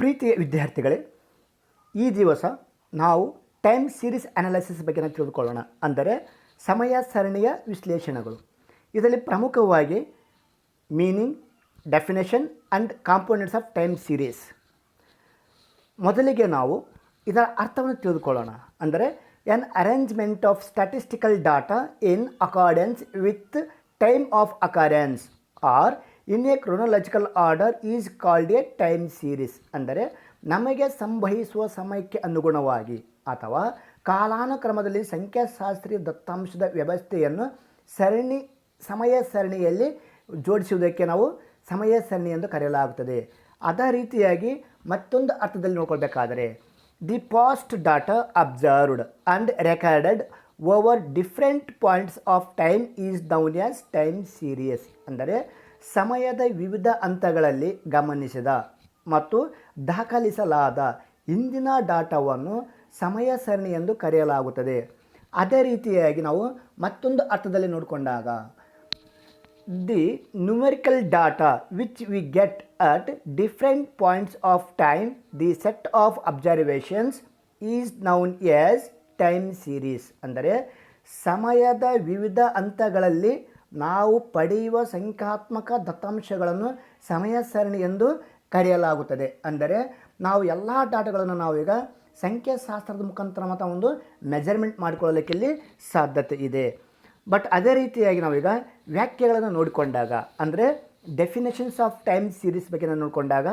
ಪ್ರೀತಿಯ ವಿದ್ಯಾರ್ಥಿಗಳೇ, ಈ ದಿವಸ ನಾವು ಟೈಮ್ ಸೀರೀಸ್ ಅನಾಲಿಸಿಸ್ ಬಗ್ಗೆ ತಿಳಿದುಕೊಳ್ಳೋಣ. ಅಂದರೆ ಸಮಯ ಸರಣಿಯ ವಿಶ್ಲೇಷಣೆಗಳು. ಇದರಲ್ಲಿ ಪ್ರಮುಖವಾಗಿ meaning, definition and components of time series. ಮೊದಲಿಗೆ ನಾವು ಇದರ ಅರ್ಥವನ್ನು ತಿಳಿದುಕೊಳ್ಳೋಣ. ಅಂದರೆ an arrangement of statistical data in accordance with time of occurrence or in a chronological order is called a time series. ಅಂದರೆ ನಮಗೆ ಸಂಭವಿಸುವ ಸಮಯಕ್ಕೆ ಅನುಗುಣವಾಗಿ ಅಥವಾ ಕಾಲಾನುಕ್ರಮದಲ್ಲಿ ಸಂಖ್ಯಾಶಾಸ್ತ್ರೀಯ ದತ್ತಾಂಶದ ವ್ಯವಸ್ಥೆಯನ್ನು ಸಮಯ ಸರಣಿಯಲ್ಲಿ ಜೋಡಿಸುವುದಕ್ಕೆ ನಾವು ಸಮಯ ಸರಣಿ ಎಂದು ಕರೆಯಲಾಗುತ್ತದೆ. ಅದೇ ರೀತಿಯಾಗಿ ಮತ್ತೊಂದು ಅರ್ಥದಲ್ಲಿ ನೋಡ್ಕೊಳ್ಬೇಕಾದರೆ the past data observed and recorded over different points of time is known as time series. ಅಂದರೆ ಸಮಯದ ವಿವಿಧ ಹಂತಗಳಲ್ಲಿ ಗಮನಿಸಿದ ಮತ್ತು ದಾಖಲಿಸಲಾದ ಹಿಂದಿನ ಡಾಟಾವನ್ನು ಸಮಯ ಸರಣಿ ಎಂದು ಕರೆಯಲಾಗುತ್ತದೆ. ಅದೇ ರೀತಿಯಾಗಿ ನಾವು ಮತ್ತೊಂದು ಅರ್ಥದಲ್ಲಿ ನೋಡಿಕೊಂಡಾಗ the numerical data which we get at different points of time, the set of observations is known as time series. ಅಂದರೆ ಸಮಯದ ವಿವಿಧ ಹಂತಗಳಲ್ಲಿ ನಾವು ಪಡೆಯುವ ಸಂಖ್ಯಾತ್ಮಕ ದತ್ತಾಂಶಗಳನ್ನು ಸಮಯ ಸರಣಿ ಎಂದು ಕರೆಯಲಾಗುತ್ತದೆ. ಅಂದರೆ ನಾವು ಎಲ್ಲ ಡಾಟಾಗಳನ್ನು ನಾವೀಗ ಸಂಖ್ಯಾಶಾಸ್ತ್ರದ ಮುಖಾಂತರ ಮತ್ತು ಒಂದು ಮೆಜರ್ಮೆಂಟ್ ಮಾಡಿಕೊಳ್ಳಲಿಕ್ಕೆ ಇಲ್ಲಿ ಸಾಧ್ಯತೆ ಇದೆ. ಬಟ್ ಅದೇ ರೀತಿಯಾಗಿ ನಾವೀಗ ವ್ಯಾಖ್ಯೆಗಳನ್ನು ನೋಡಿಕೊಂಡಾಗ ಅಂದರೆ ಡೆಫಿನೇಷನ್ಸ್ ಆಫ್ ಟೈಮ್ ಸೀರೀಸ್ ಬಗ್ಗೆ ನಾವು ನೋಡಿಕೊಂಡಾಗ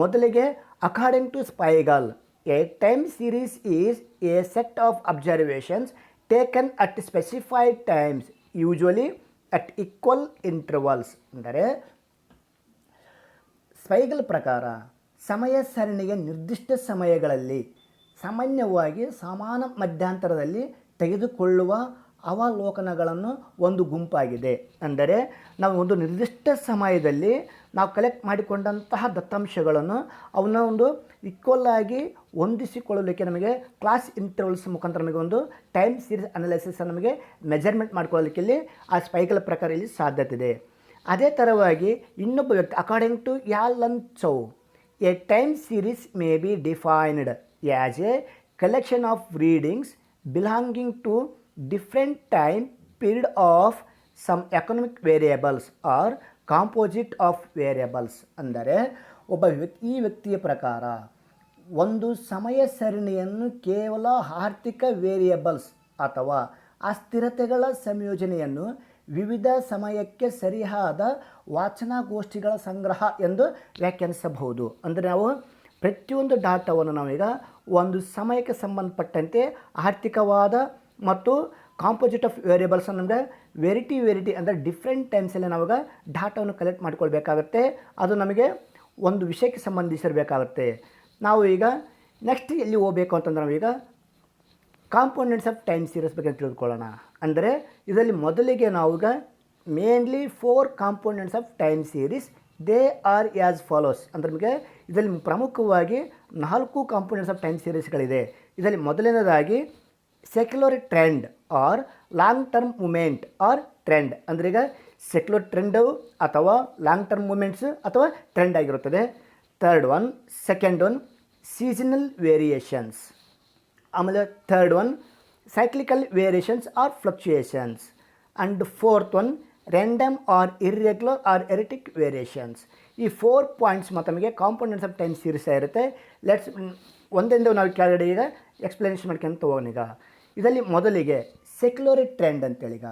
ಮೊದಲಿಗೆ according to Spiegel a time series is a set of observations taken at specified times usually at equal intervals. ಅಂದರೆ ಸ್ಪೈಗಲ್ ಪ್ರಕಾರ ಸಮಯ ಸರಣಿಗೆ ನಿರ್ದಿಷ್ಟ ಸಮಯಗಳಲ್ಲಿ ಸಾಮಾನ್ಯವಾಗಿ ಸಮಾನ ಮಧ್ಯಂತರದಲ್ಲಿ ತೆಗೆದುಕೊಳ್ಳುವ ಅವಲೋಕನಗಳನ್ನು ಒಂದು ಗುಂಪಾಗಿದೆ. ಅಂದರೆ ನಾವು ಒಂದು ನಿರ್ದಿಷ್ಟ ಸಮಯದಲ್ಲಿ ನಾವು ಕಲೆಕ್ಟ್ ಮಾಡಿಕೊಂಡಂತಹ ದತ್ತಾಂಶಗಳನ್ನು ಅವನ್ನ ಒಂದು ಈಕ್ವಲ್ ಆಗಿ ಹೊಂದಿಸಿಕೊಳ್ಳಲಿಕ್ಕೆ ನಮಗೆ ಕ್ಲಾಸ್ ಇಂಟರ್ವಲ್ಸ್ ಮುಖಾಂತರ ನಮಗೆ ಒಂದು ಟೈಮ್ ಸೀರೀಸ್ ಅನಾಲಿಸಿಸ್ ನಮಗೆ ಮೆಜರ್ಮೆಂಟ್ ಮಾಡ್ಕೊಳ್ಳಲಿಕ್ಕೆ ಇಲ್ಲಿ ಆ ಸ್ಪೈಗಲ್ ಪ್ರಕಾರ ಇಲ್ಲಿ ಸಾಧ್ಯತೆ ಇದೆ. ಅದೇ ಥರವಾಗಿ ಇನ್ನೊಬ್ಬ ವ್ಯಕ್ತಿ according to Yalun Chou a time series may be defined as a collection of readings belonging to different time period of some economic variables or composite of variables. ಅಂದರೆ ಈ ವ್ಯಕ್ತಿಯ ಪ್ರಕಾರ ಒಂದು ಸಮಯ ಸರಣಿಯನ್ನು ಕೇವಲ ಆರ್ಥಿಕ ವೇರಿಯೇಬಲ್ಸ್ ಅಥವಾ ಅಸ್ಥಿರತೆಗಳ ಸಂಯೋಜನೆಯನ್ನು ವಿವಿಧ ಸಮಯಕ್ಕೆ ಸರಿಯಾದ ವಾಚನಗೋಷ್ಠಿಗಳ ಸಂಗ್ರಹ ಎಂದು ವ್ಯಾಖ್ಯಾನಿಸಬಹುದು. ಅಂದರೆ ನಾವು ಪ್ರತಿಯೊಂದು ಡಾಟಾವನ್ನು ನಾವೀಗ ಒಂದು ಸಮಯಕ್ಕೆ ಸಂಬಂಧಪಟ್ಟಂತೆ ಆರ್ಥಿಕವಾದ ಮತ್ತು ಕಾಂಪೋಸಿಟ್ ಆಫ್ ವೇರಿಯೇಬಲ್ಸ್ ನಮಗೆ ವೆರೈಟಿ ಅಂದರೆ ಡಿಫ್ರೆಂಟ್ ಟೈಮ್ಸಲ್ಲಿ ನಾವಾಗ ಡಾಟಾವನ್ನು ಕಲೆಕ್ಟ್ ಮಾಡ್ಕೊಳ್ಬೇಕಾಗತ್ತೆ. ಅದು ನಮಗೆ ಒಂದು ವಿಷಯಕ್ಕೆ ಸಂಬಂಧಿಸಿರಬೇಕಾಗತ್ತೆ. ನಾವು ಈಗ ನೆಕ್ಸ್ಟ್ ಎಲ್ಲಿ ಹೋಗಬೇಕು ಅಂತಂದ್ರೆ ನಾವೀಗ ಕಾಂಪೋನೆಂಟ್ಸ್ ಆಫ್ ಟೈಮ್ ಸೀರೀಸ್ ಬಗ್ಗೆ ತಿಳಿದುಕೊಳ್ಳೋಣ. ಅಂದರೆ ಇದರಲ್ಲಿ ಮೊದಲಿಗೆ ನಾವೀಗ mainly 4 components of time series they are as follows. ಅಂದರೆ ನಮಗೆ ಇದರಲ್ಲಿ ಪ್ರಮುಖವಾಗಿ 4 ಕಾಂಪೋನೆಂಟ್ಸ್ ಆಫ್ ಟೈಮ್ ಸೀರೀಸ್ಗಳಿದೆ. ಇದರಲ್ಲಿ ಮೊದಲನೇದಾಗಿ secular trend or long term movement or trend. ಅಂದರೆ ಈಗ ಸೆಕ್ಯುಲರ್ ಟ್ರೆಂಡು ಅಥವಾ ಲಾಂಗ್ ಟರ್ಮ್ ಮೂಮೆಂಟ್ಸ್ ಅಥವಾ ಟ್ರೆಂಡ್ ಆಗಿರುತ್ತದೆ. Third one, second one seasonal variations. ಆಮೇಲೆ third one cyclical variations or fluctuations. And fourth one random or irregular or erratic variations. ಈ 4 points ಮತ್ತು ನಮಗೆ components of time series ಇರುತ್ತೆ. Let's ಒಂದೊಂದು ನಾವು ಕೆಳಗಡೆ ಈಗ ಎಕ್ಸ್ಪ್ಲನೇಷನ್ ಮಾಡ್ಕೊಂತ ಹೋಗೋಣ. ಈಗ ಇದರಲ್ಲಿ ಮೊದಲಿಗೆ ಸೆಕ್ಯುಲರ್ ಟ್ರೆಂಡ್ ಅಂತೇಳಿ. ಈಗ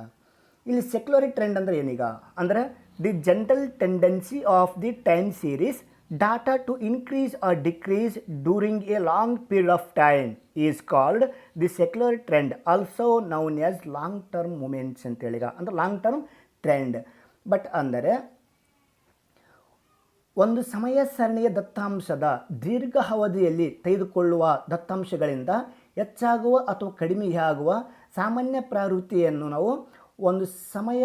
ಇಲ್ಲಿ ಸೆಕ್ಯುಲರ್ ಟ್ರೆಂಡ್ ಅಂದರೆ ಏನೀಗ ಅಂದರೆ the general tendency of the time series data to increase or decrease during a long period of time is called the secular trend, also known as long term movements ಅಂತೇಳಿ. ಈಗ ಅಂದರೆ long term trend. But ಅಂದರೆ ಒಂದು ಸಮಯ ಸರಣಿಯ ದತ್ತಾಂಶದ ದೀರ್ಘ ಅವಧಿಯಲ್ಲಿ ತೆಗೆದುಕೊಳ್ಳುವ ದತ್ತಾಂಶಗಳಿಂದ ಹೆಚ್ಚಾಗುವ ಅಥವಾ ಕಡಿಮೆಯಾಗುವ ಸಾಮಾನ್ಯ ಪ್ರವೃತ್ತಿಯನ್ನು ನಾವು ಒಂದು ಸಮಯ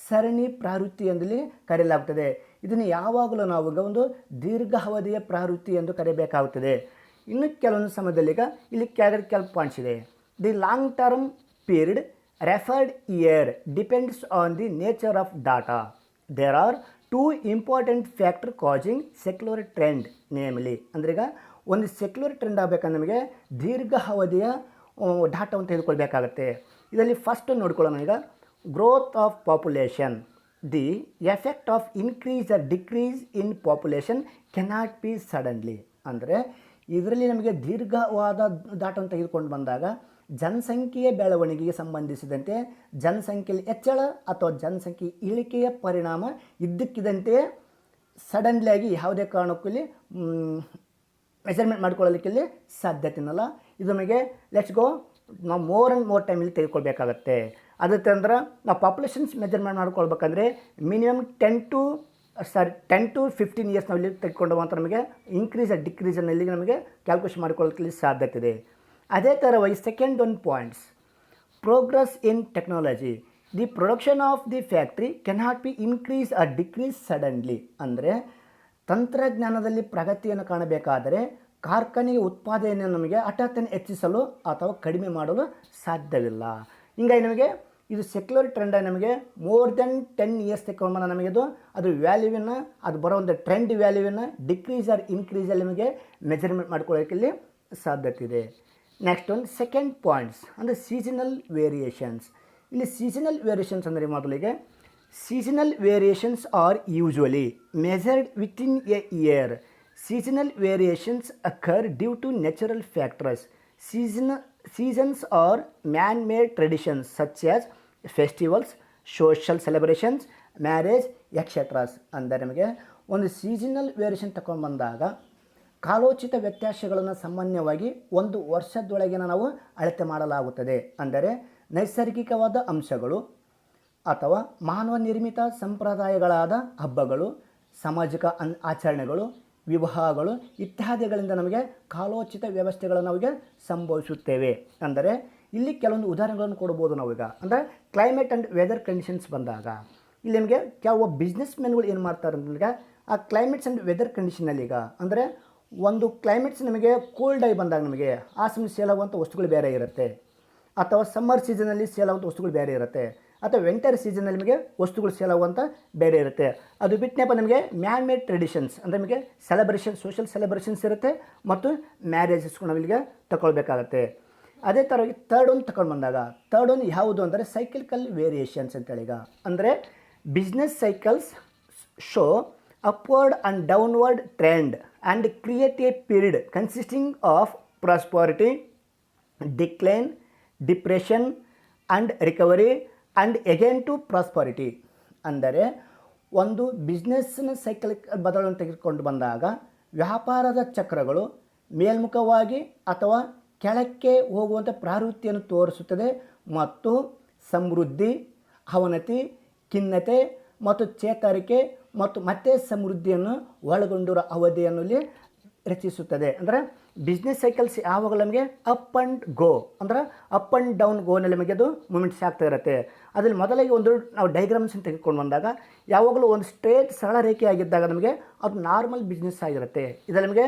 ಸರಣಿ ಪ್ರವೃತ್ತಿ ಎಂದಲ್ಲಿ ಕರೆಯಲಾಗುತ್ತದೆ. ಇದನ್ನು ಯಾವಾಗಲೂ ನಾವು ಒಂದು ದೀರ್ಘ ಅವಧಿಯ ಪ್ರವೃತ್ತಿ ಎಂದು ಕರೆಯಬೇಕಾಗುತ್ತದೆ. ಇನ್ನು ಕೆಲವೊಂದು ಸಮಯದಲ್ಲಿ ಈಗ ಇಲ್ಲಿ ಕೆಲವು ಪಾಯಿಂಟ್ಸ್ ಇದೆ. The long term period referred here depends on the nature of data. There are two important factor causing secular trend namely. ಅಂದರೆ ಈಗ ಒಂದು ಸೆಕ್ಯುಲರ್ ಟ್ರೆಂಡ್ ಆಗಬೇಕಂದ್ರೆ ನಮಗೆ ದೀರ್ಘ ಅವಧಿಯ ಡಾಟಾವನ್ನು ತೆಗೆದುಕೊಳ್ಬೇಕಾಗತ್ತೆ. ಇದರಲ್ಲಿ ಫಸ್ಟ್ ನೋಡ್ಕೊಳ್ಳೋಣ. ಈಗ growth of population, the effect of increase or decrease in population cannot be suddenly. ಅಂದರೆ ಇದರಲ್ಲಿ ನಮಗೆ ದೀರ್ಘವಾದ ಡಾಟಾವನ್ನು ತೆಗೆದುಕೊಂಡು ಬಂದಾಗ ಜನಸಂಖ್ಯೆಯ ಬೆಳವಣಿಗೆಗೆ ಸಂಬಂಧಿಸಿದಂತೆ ಜನಸಂಖ್ಯೆಯಲ್ಲಿ ಹೆಚ್ಚಳ ಅಥವಾ ಜನಸಂಖ್ಯೆ ಇಳಿಕೆಯ ಪರಿಣಾಮ ಇದ್ದಕ್ಕಿದ್ದಂತೆ ಸಡನ್ಲಿ ಆಗಿ ಯಾವುದೇ ಕಾರಣಕ್ಕೂ ಇಲ್ಲಿ ಮೆಜರ್ಮೆಂಟ್ ಮಾಡ್ಕೊಳ್ಳಲಿಕ್ಕೆ ಇಲ್ಲಿ ಸಾಧ್ಯತೆನಲ್ಲ. ಇದು ನಮಗೆ ಲೆಟ್ಸ್ ಗೋ ನಾವು ಮೋರ್ ಆ್ಯಂಡ್ ಮೋರ್ ಟೈಮಲ್ಲಿ ತೆಗೆದುಕೊಳ್ಬೇಕಾಗತ್ತೆ. ಅದಕ್ಕೆ ಅಂದ್ರೆ ನಾವು ಪಾಪ್ಯುಲೇಷನ್ಸ್ ಮೆಜರ್ಮೆಂಟ್ ಮಾಡ್ಕೊಳ್ಬೇಕಂದ್ರೆ ಮಿನಿಮಮ್ 10 to 15 ಇಯರ್ಸ್ನಲ್ಲಿ ತೆಗೆದುಕೊಂಡು ಮಾತ್ರ ನಮಗೆ ಇನ್ಕ್ರೀಸ್ ಆ್ಯಂಡ್ ಡಿಕ್ರೀಸಲ್ಲಿ ನಮಗೆ ಕ್ಯಾಲ್ಕುಲೇಷನ್ ಮಾಡ್ಕೊಳ್ಳೋಕ್ಕೆ ಸಾಧ್ಯತೆ ಇದೆ. ಅದೇ ಥರವಾಗಿ second one points, progress in technology, the production of the factory cannot be increase or decrease suddenly. ಅಂದರೆ ತಂತ್ರಜ್ಞಾನದಲ್ಲಿ ಪ್ರಗತಿಯನ್ನು ಕಾಣಬೇಕಾದರೆ ಕಾರ್ಖಾನೆಯ ಉತ್ಪಾದನೆಯನ್ನು ನಮಗೆ ಹಠಾತ್ತನೆ ಹೆಚ್ಚಿಸಲು ಅಥವಾ ಕಡಿಮೆ ಮಾಡಲು ಸಾಧ್ಯವಿಲ್ಲ. ಹಿಂಗಾಗಿ ನಮಗೆ ಇದು ಸೆಕ್ಯುಲರ್ ಟ್ರೆಂಡಾಗಿ ನಮಗೆ ಮೋರ್ ದೆನ್ 10 ಇಯರ್ಸ್ ತೆಗೆದುಕೊಂಡು ನಮಗೆ ಅದು ವ್ಯಾಲ್ಯೂವಿನ ಅದು ಬರೋ ಒಂದು ಟ್ರೆಂಡ್ ವ್ಯಾಲ್ಯೂವಿನ ಡಿಕ್ರೀಸ್ ಆರ್ ಇನ್ಕ್ರೀಸಲ್ಲಿ ನಮಗೆ ಮೆಜರ್ಮೆಂಟ್ ಮಾಡ್ಕೊಳ್ಳೋಕ್ಕೆ ಇಲ್ಲಿ ಸಾಧ್ಯತೆ ಇದೆ. ನೆಕ್ಸ್ಟ್ ಒಂದು ಸೆಕೆಂಡ್ ಪಾಯಿಂಟ್ಸ್ ಅಂದರೆ ಸೀಸನಲ್ ವೇರಿಯೇಷನ್ಸ್. ಇಲ್ಲಿ ಸೀಸನಲ್ ವೇರಿಯೇಷನ್ಸ್ ಅಂದರೆ ಮೊದಲಿಗೆ seasonal variations are usually measured within a year. Seasonal variations occur due to natural factors. Seasons are man-made traditions such as festivals, social celebrations, marriage, etc. ಅಂದರೆ ನಮಗೆ ಒಂದು seasonal variation ತಗೊಂಡು ಬಂದಾಗ ಕಾಲೋಚಿತ ವ್ಯತ್ಯಾಸಗಳನ್ನು ಸಾಮಾನ್ಯವಾಗಿ ಒಂದು ವರ್ಷದೊಳಗಿನ ನಾವು ಅಳತೆ ಮಾಡಲಾಗುತ್ತದೆ. ಅಂದರೆ ನೈಸರ್ಗಿಕವಾದ ಅಂಶಗಳು ಅಥವಾ ಮಾನವ ನಿರ್ಮಿತ ಸಂಪ್ರದಾಯಗಳಾದ ಹಬ್ಬಗಳು, ಸಾಮಾಜಿಕ ಆಚರಣೆಗಳು, ವಿವಾಹಗಳು ಇತ್ಯಾದಿಗಳಿಂದ ನಮಗೆ ಕಾಲೋಚಿತ ವ್ಯವಸ್ಥೆಗಳನ್ನು ನಾವೀಗ ಸಂಭವಿಸುತ್ತೇವೆ. ಅಂದರೆ ಇಲ್ಲಿ ಕೆಲವೊಂದು ಉದಾಹರಣೆಗಳನ್ನು ಕೊಡ್ಬೋದು ನಾವೀಗ. ಅಂದರೆ ಕ್ಲೈಮೇಟ್ ಆ್ಯಂಡ್ ವೆದರ್ ಕಂಡೀಷನ್ಸ್ ಬಂದಾಗ ಇಲ್ಲಿ ನಮಗೆ ಕೆಲವು ಬಿಸ್ನೆಸ್ ಮೆನ್ಗಳು ಏನು ಮಾಡ್ತಾರೆ ಅಂದ್ರೆ ಆ ಕ್ಲೈಮೇಟ್ಸ್ ಆ್ಯಂಡ್ ವೆದರ್ ಕಂಡೀಷನಲ್ಲಿ ಈಗ ಅಂದರೆ ಒಂದು ಕ್ಲೈಮೇಟ್ಸ್ ನಮಗೆ ಕೋಲ್ಡ್ ಆಗಿ ಬಂದಾಗ ನಮಗೆ ಆ ಸಮಯ ಸೇಲ್ ಆಗುವಂಥ ವಸ್ತುಗಳು ಬೇರೆ ಇರುತ್ತೆ, ಅಥವಾ ಸಮ್ಮರ್ ಸೀಸನಲ್ಲಿ ಸೇಲ್ ಆಗುವಂಥ ವಸ್ತುಗಳು ಬೇರೆ ಇರುತ್ತೆ, ಅಥವಾ ವಿಂಟರ್ ಸೀಸನಲ್ಲಿ ನಮಗೆ ವಸ್ತುಗಳು ಸೇಲ್ ಆಗುವಂಥ ಬೇರೆ ಇರುತ್ತೆ. ಅದು ಬಿಟ್ಟನೆಪ್ಪ ನಮಗೆ ಮ್ಯಾನ್ ಮೇಡ್ ಟ್ರೆಡಿಷನ್ಸ್ ಅಂದರೆ ನಮಗೆ ಸೆಲೆಬ್ರೇಷನ್, ಸೋಷಲ್ ಸೆಲೆಬ್ರೇಷನ್ಸ್ ಇರುತ್ತೆ ಮತ್ತು ಮ್ಯಾರೇಜಸ್ಗಳು ನಾವಿಲ್ಲಿಗೆ ತಗೊಳ್ಬೇಕಾಗತ್ತೆ. ಅದೇ ಥರವಾಗಿ ಥರ್ಡ್ ಒಂದು ತಗೊಂಡು ಬಂದಾಗ ಥರ್ಡ್ ಒಂದು ಯಾವುದು ಅಂದರೆ ಸೈಕ್ಲಿಕಲ್ ವೇರಿಯೇಷನ್ಸ್ ಅಂತೇಳಿ. ಈಗ ಅಂದರೆ business cycles show upward and downward trend and create a period consisting of prosperity, decline, depression and recovery and again to prosperity. ಅಂದರೆ ಒಂದು ಬಿಸ್ನೆಸ್ನ ಸೈಕಲ್ ಬದಲಾವಣೆ ತೆಗೆದುಕೊಂಡು ಬಂದಾಗ ವ್ಯಾಪಾರದ ಚಕ್ರಗಳು ಮೇಲ್ಮುಖವಾಗಿ ಅಥವಾ ಕೆಳಕ್ಕೆ ಹೋಗುವಂಥ ಪ್ರವೃತ್ತಿಯನ್ನು ತೋರಿಸುತ್ತದೆ ಮತ್ತು ಸಮೃದ್ಧಿ, ಅವನತಿ, ಖಿನ್ನತೆ ಮತ್ತು ಚೇತರಿಕೆ ಮತ್ತು ಮತ್ತೆ ಸಮೃದ್ಧಿಯನ್ನು ಒಳಗೊಂಡಿರೋ ಅವಧಿಯನ್ನು ಇಲ್ಲಿ ರಚಿಸುತ್ತದೆ. ಅಂದರೆ ಬಿಸ್ನೆಸ್ ಸೈಕಲ್ಸ್ ಯಾವಾಗಲೂ ನಮಗೆ ಅಪ್ ಆ್ಯಂಡ್ ಗೋ ಅಂದರೆ ಅಪ್ ಆ್ಯಂಡ್ ಡೌನ್ ಗೋನಲ್ಲಿ ನಮಗೆ ಅದು ಮೂಮೆಂಟ್ಸ್ ಆಗ್ತಾ ಇರುತ್ತೆ. ಅದರಲ್ಲಿ ಮೊದಲಿಗೆ ಒಂದು ನಾವು ಡೈಗ್ರಾಮ್ಸನ್ನು ತೆಗೆದುಕೊಂಡು ಬಂದಾಗ ಯಾವಾಗಲೂ ಒಂದು ಸ್ಟ್ರೇಟ್ ಸರಳ ರೇಖೆ ಆಗಿದ್ದಾಗ ನಮಗೆ ಅದು ನಾರ್ಮಲ್ ಬಿಸ್ನೆಸ್ ಆಗಿರುತ್ತೆ. ಇದರಲ್ಲಿ ನಮಗೆ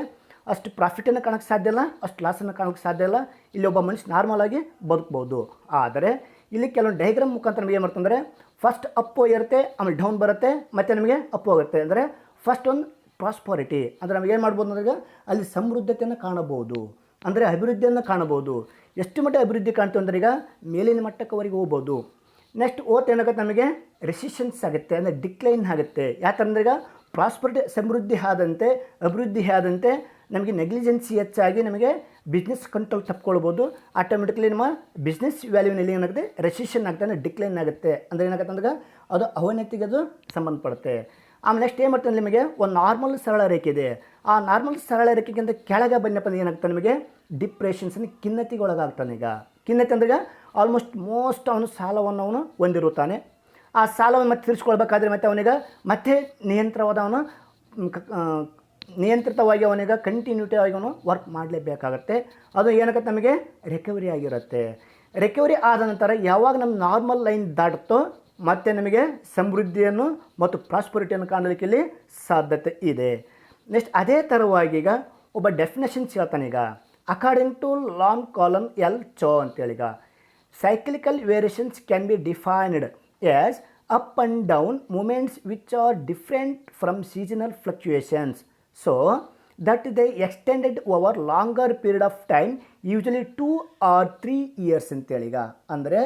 ಅಷ್ಟು ಪ್ರಾಫಿಟನ್ನು ಕಾಣೋಕ್ಕೆ ಸಾಧ್ಯ ಇಲ್ಲ, ಅಷ್ಟು ಲಾಸನ್ನು ಕಾಣೋಕ್ಕೆ ಸಾಧ್ಯ ಇಲ್ಲ. ಇಲ್ಲಿ ಒಬ್ಬ ಮನುಷ್ಯ ನಾರ್ಮಲ್ ಆಗಿ ಬದುಕ್ಬೋದು. ಆದರೆ ಇಲ್ಲಿ ಕೆಲವೊಂದು ಡೈಗ್ರಾಮ್ ಮುಖಾಂತರ ನಮಗೆ ಏನು ಮಾಡ್ತಂದರೆ ಫಸ್ಟ್ ಅಪ್ಪು ಇರುತ್ತೆ, ಆಮೇಲೆ ಡೌನ್ ಬರುತ್ತೆ, ಮತ್ತು ನಮಗೆ ಅಪ್ಪು ಆಗುತ್ತೆ. ಅಂದರೆ ಫಸ್ಟ್ ಒಂದು ಪ್ರಾಸ್ಪರಿಟಿ ಅಂದರೆ ನಮಗೆ ಏನು ಮಾಡ್ಬೋದು ಅಂದರೆ ಅಲ್ಲಿ ಸಮೃದ್ಧತೆಯನ್ನು ಕಾಣಬಹುದು, ಅಂದರೆ ಅಭಿವೃದ್ಧಿಯನ್ನು ಕಾಣಬಹುದು. ಎಷ್ಟು ಮಟ್ಟ ಅಭಿವೃದ್ಧಿ ಕಾಣ್ತೀವಿ ಅಂದರೆ ಈಗ ಮೇಲಿನ ಮಟ್ಟಕ್ಕವರೆಗೆ ಹೋಗ್ಬೋದು. ನೆಕ್ಸ್ಟ್ ಏನಾಗುತ್ತೆ ನಮಗೆ ರೆಸಿಷನ್ಸ್ ಆಗುತ್ತೆ, ಅಂದರೆ ಡಿಕ್ಲೈನ್ ಆಗುತ್ತೆ. ಯಾಕಂದರೆ ಈಗ ಪ್ರಾಸ್ಪರಿಟಿ ಸಮೃದ್ಧಿ ಆದಂತೆ ಅಭಿವೃದ್ಧಿ ಆದಂತೆ ನಮಗೆ ನೆಗ್ಲಿಜೆನ್ಸಿ ಹೆಚ್ಚಾಗಿ ನಮಗೆ ಬಿಸ್ನೆಸ್ ಕಂಟ್ರೋಲ್ ತಪ್ಕೊಳ್ಬೋದು. ಆಟೋಮೆಟಿಕ್ಲಿ ನಮ್ಮ ಬಿಸ್ನೆಸ್ ವ್ಯಾಲ್ಯೂನಲ್ಲಿ ಏನಾಗುತ್ತೆ ರೆಸಿಷನ್ ಆಗುತ್ತೆ, ಅಂದರೆ ಡಿಕ್ಲೈನ್ ಆಗುತ್ತೆ. ಅಂದರೆ ಏನಾಗುತ್ತೆ ಅಂದ್ರೆ ಅದು ಅವನತಿಗೆ ಅದು ಸಂಬಂಧಪಡುತ್ತೆ. ಆಮೇಲೆ ನೆಕ್ಸ್ಟ್ ಏನು ಮಾಡ್ತಾನೆ ನಿಮಗೆ ಒಂದು ನಾರ್ಮಲ್ ಸರಳ ರೇಖೆ ಇದೆ, ಆ ನಾರ್ಮಲ್ ಸರಳ ರೇಖೆಗಿಂತ ಕೆಳಗೆ ಬಂದಪ್ಪ ಅಂದ್ರೆ ಏನಾಗ್ತಾನೆ ನಿಮಗೆ ಡಿಪ್ರೆಷನ್ಸ್ ಖಿನ್ನತೆಗೆ ಒಳಗಾಗ್ತಾನೆ. ಈಗ ಖಿನ್ನತೆ ಅಂದ್ರೆ ಮೋಸ್ಟ್ ಅವನು ಸಾಲವನ್ನು ಅವನು ಹೊಂದಿರುತ್ತಾನೆ. ಆ ಸಾಲವನ್ನು ಮತ್ತೆ ತೀರಿಸ್ಕೊಳ್ಬೇಕಾದ್ರೆ ಮತ್ತೆ ಅವನಿಗೆ ಮತ್ತೆ ನಿಯಂತ್ರಿತವಾಗಿ ಅವನಿಗೆ ಕಂಟಿನ್ಯೂಟಿ ಆಗಿ ಅವನು ವರ್ಕ್ ಮಾಡಲೇಬೇಕಾಗತ್ತೆ. ಅದು ಏನಾಗುತ್ತೆ ನಮಗೆ ರಿಕವರಿ ಆಗಿರುತ್ತೆ. ರಿಕವರಿ ಆದ ನಂತರ ಯಾವಾಗ ನಮ್ಮ ನಾರ್ಮಲ್ ಲೈನ್ ದಾಟುತ್ತೋ ಮತ್ತು ನಮಗೆ ಸಮೃದ್ಧಿಯನ್ನು ಮತ್ತು ಪ್ರಾಸ್ಪರಿಟಿಯನ್ನು ಕಾಣಲಿಕ್ಕೆ ಇಲ್ಲಿ ಸಾಧ್ಯತೆ ಇದೆ. ನೆಕ್ಸ್ಟ್ ಅದೇ ಥರವಾಗಿ ಈಗ ಒಬ್ಬ ಡೆಫಿನೇಷನ್ಸ್ ಹೇಳ್ತಾನೆ. ಈಗ according to Lincoln L Chou ಅಂತೇಳಿ ಈಗ cyclical variations can be defined as up and down movements which are different from seasonal fluctuations. So that they extended over longer period of time, usually 2 or 3 years ಅಂತೇಳಿ. ಈಗ ಅಂದರೆ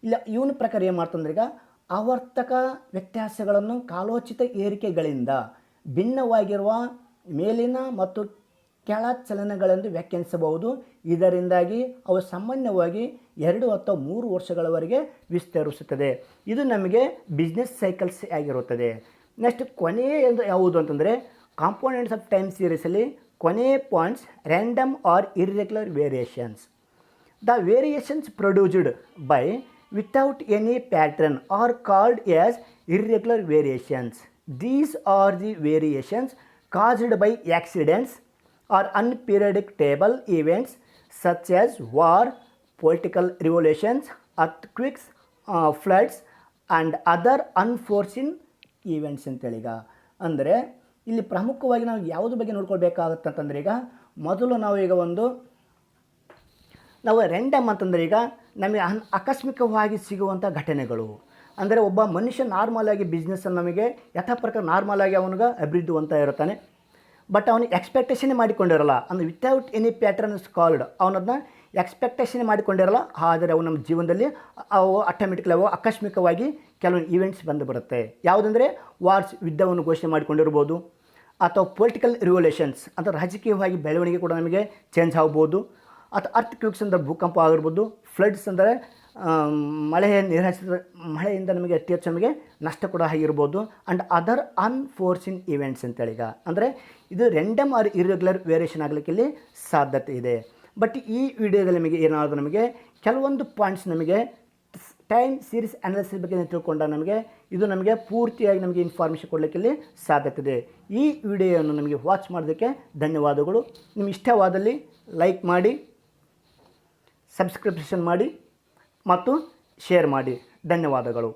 ಇಲ್ಲ ಇವನ ಪ್ರಕಾರ ಏನು ಮಾಡ್ತಂದ್ರೆ ಈಗ ಆವರ್ತಕ ವ್ಯತ್ಯಾಸಗಳನ್ನು ಕಾಲೋಚಿತ ಏರಿಕೆಗಳಿಂದ ಭಿನ್ನವಾಗಿರುವ ಮೇಲಿನ ಮತ್ತು ಕೆಳ ಚಲನೆಗಳೆಂದು ವ್ಯಾಖ್ಯಾನಿಸಬಹುದು. ಇದರಿಂದಾಗಿ ಅವು ಸಾಮಾನ್ಯವಾಗಿ 2 ಅಥವಾ 3 ವರ್ಷಗಳವರೆಗೆ ವಿಸ್ತರಿಸುತ್ತದೆ. ಇದು ನಮಗೆ ಬಿಸ್ನೆಸ್ ಸೈಕಲ್ಸ್ ಆಗಿರುತ್ತದೆ. ನೆಕ್ಸ್ಟ್ ಕೊನೆಯ ಯಾವುದು ಅಂತಂದರೆ ಕಾಂಪೋನೆಂಟ್ಸ್ ಆಫ್ ಟೈಮ್ ಸೀರೀಸಲ್ಲಿ ಕೊನೆಯ points random or irregular variations. The variations produced by without any pattern are called as irregular variations. These are the variations caused by accidents or unpredictable events such as war, political revolutions, earthquakes, floods and other unforeseen events ಅಂತೇಳಿ. ಈಗ ಅಂದರೆ ಇಲ್ಲಿ ಪ್ರಮುಖವಾಗಿ ನಾವು ಯಾವುದ್ರ ಬಗ್ಗೆ ನೋಡ್ಕೊಳ್ಬೇಕಾಗತ್ತೆ ಅಂತಂದರೆ ಈಗ ಮೊದಲು ನಾವು ರ್ಯಾಂಡಮ್ ಅಂತಂದರೆ ಈಗ ನಮಗೆ ಆಕಸ್ಮಿಕವಾಗಿ ಸಿಗುವಂಥ ಘಟನೆಗಳು. ಅಂದರೆ ಒಬ್ಬ ಮನುಷ್ಯ ನಾರ್ಮಲಾಗಿ ಬಿಸ್ನೆಸ್ಸಲ್ಲಿ ನಮಗೆ ಯಥಾ ಪ್ರಕಾರ ನಾರ್ಮಲಾಗಿ ಅವನಿಗೆ ಅಭಿವೃದ್ಧಿ ಅಂತ ಇರ್ತಾನೆ. ಬಟ್ ಅವನಿಗೆ ಎಕ್ಸ್ಪೆಕ್ಟೇಷನ್ ಮಾಡಿಕೊಂಡಿರಲ್ಲ. ಅಂದರೆ without any pattern is called, ಅವನದನ್ನ ಎಕ್ಸ್ಪೆಕ್ಟೇಷನ್ ಮಾಡಿಕೊಂಡಿರಲ್ಲ. ಆದರೆ ಅವು ನಮ್ಮ ಜೀವನದಲ್ಲಿ ಅವು ಆಟೋಮೆಟಿಕ್ಲಿ ಅವು ಆಕಸ್ಮಿಕವಾಗಿ ಕೆಲವೊಂದು ಈವೆಂಟ್ಸ್ ಬಂದು ಬರುತ್ತೆ. ಯಾವುದಂದರೆ ವಾರ್ಸ್, ಯುದ್ಧವನ್ನು ಘೋಷಣೆ ಮಾಡಿಕೊಂಡಿರ್ಬೋದು, ಅಥವಾ ಪೊಲಿಟಿಕಲ್ ರಿವಲ್ಯೂಷನ್ಸ್ ಅಂದರೆ ರಾಜಕೀಯವಾಗಿ ಬೆಳವಣಿಗೆ ಕೂಡ ನಮಗೆ ಚೇಂಜ್ ಆಗ್ಬೋದು, ಅಥವಾ ಅರ್ಥಕ್ವಿಕ್ಸ್ ಅಂದರೆ ಭೂಕಂಪ ಆಗಿರ್ಬೋದು, ಫ್ಲಡ್ಸ್ ಅಂದರೆ ಮಳೆಯಿಂದ ನಮಗೆ ಅತಿ ಹೆಚ್ಚು ನಮಗೆ ನಷ್ಟ ಕೂಡ ಆಗಿರ್ಬೋದು, ಆ್ಯಂಡ್ ಅದರ್ ಅನ್ಫೋರ್ಸಿನ್ ಇವೆಂಟ್ಸ್ ಅಂತೇಳಿ. ಈಗ ಅಂದರೆ ಇದು ರ್ಯಾಂಡಮ್ ಆರ್ ಇರ್ರೆಗ್ಯುಲರ್ ವೇರಿಯೇಷನ್ ಆಗಲಿಕ್ಕೆ ಇಲ್ಲಿ ಸಾಧ್ಯತೆ ಇದೆ. ಬಟ್ ಈ ವಿಡಿಯೋದಲ್ಲಿ ನಮಗೆ ಏನಾದರೂ ನಮಗೆ ಕೆಲವೊಂದು ಪಾಯಿಂಟ್ಸ್ ನಮಗೆ ಟೈಮ್ ಸೀರೀಸ್ ಅನಾಲಿಸಿಸ್ ಬಗ್ಗೆ ತಿಳ್ಕೊಂಡ ನಮಗೆ ಇದು ನಮಗೆ ಪೂರ್ತಿಯಾಗಿ ನಮಗೆ ಇನ್ಫಾರ್ಮೇಷನ್ ಕೊಡಲಿಕ್ಕೆ ಇಲ್ಲಿ ಸಾಧ್ಯತೆ ಇದೆ. ಈ ವಿಡಿಯೋವನ್ನು ನಮಗೆ ವಾಚ್ ಮಾಡೋದಕ್ಕೆ ಧನ್ಯವಾದಗಳು. ನಿಮ್ಗೆ ಇಷ್ಟವಾದಲ್ಲಿ ಲೈಕ್ ಮಾಡಿ, ಸಬ್ಸ್ಕ್ರಿಪ್ಷನ್ ಮಾಡಿ ಮತ್ತು ಶೇರ್ ಮಾಡಿ. ಧನ್ಯವಾದಗಳು.